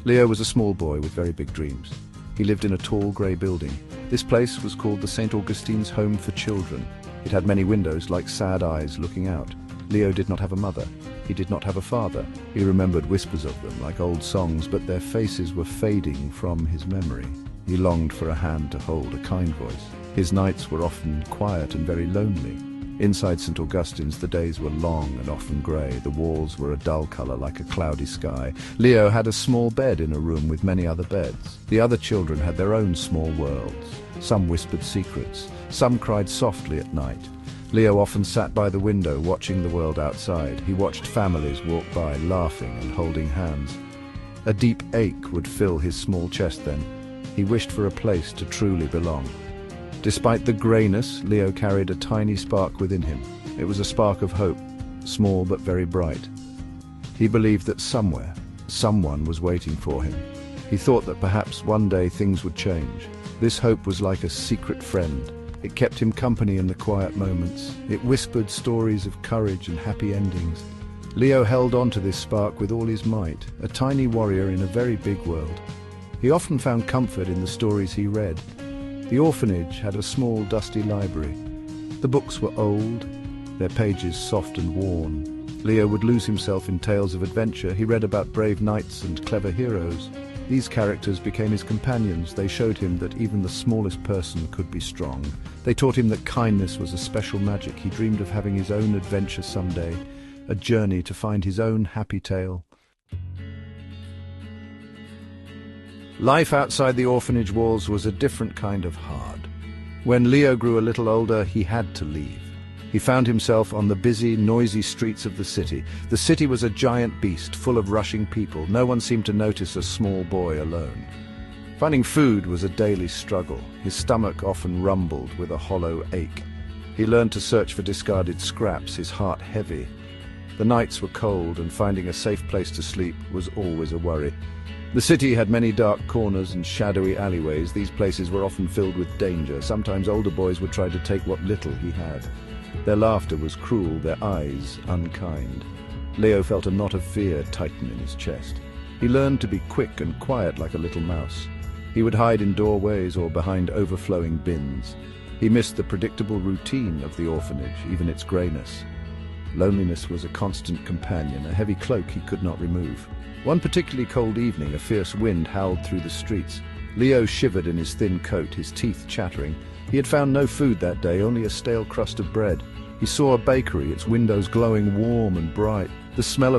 Leo was a small boy with very big dreams. He lived in a tall grey building. This place was called the St. Augustine's Home for Children. It had many windows like sad eyes looking out. Leo did not have a mother. He did not have a father. He remembered whispers of them like old songs, but their faces were fading from his memory. He longed for a hand to hold, a kind voice. His nights were often quiet and very lonely. Inside St. Augustine's, the days were long and often grey. The walls were a dull colour like a cloudy sky. Leo had a small bed in a room with many other beds. The other children had their own small worlds. Some whispered secrets. Some cried softly at night. Leo often sat by the window watching the world outside. He watched families walk by, laughing and holding hands. A deep ache would fill his small chest then. He wished for a place to truly belong. Despite the greyness, Leo carried a tiny spark within him. It was a spark of hope, small but very bright. He believed that somewhere, someone was waiting for him. He thought that perhaps one day things would change. This hope was like a secret friend. It kept him company in the quiet moments. It whispered stories of courage and happy endings. Leo held on to this spark with all his might, a tiny warrior in a very big world. He often found comfort in the stories he read. The orphanage had a small, dusty library. The books were old, their pages soft and worn. Leo would lose himself in tales of adventure. He read about brave knights and clever heroes. These characters became his companions. They showed him that even the smallest person could be strong. They taught him that kindness was a special magic. He dreamed of having his own adventure someday, a journey to find his own happy tale. Life outside the orphanage walls was a different kind of hard. When Leo grew a little older, he had to leave. He found himself on the busy, noisy streets of the city. The city was a giant beast, full of rushing people. No one seemed to notice a small boy alone. Finding food was a daily struggle. His stomach often rumbled with a hollow ache. He learned to search for discarded scraps, his heart heavy. The nights were cold, and finding a safe place to sleep was always a worry. The city had many dark corners and shadowy alleyways. These places were often filled with danger. Sometimes older boys would try to take what little he had. Their laughter was cruel, their eyes unkind. Leo felt a knot of fear tighten in his chest. He learned to be quick and quiet like a little mouse. He would hide in doorways or behind overflowing bins. He missed the predictable routine of the orphanage, even its greyness. Loneliness was a constant companion, a heavy cloak he could not remove. One particularly cold evening, a fierce wind howled through the streets. Leo shivered in his thin coat, his teeth chattering. He had found no food that day, only a stale crust of bread. He saw a bakery, its windows glowing warm and bright. The smell of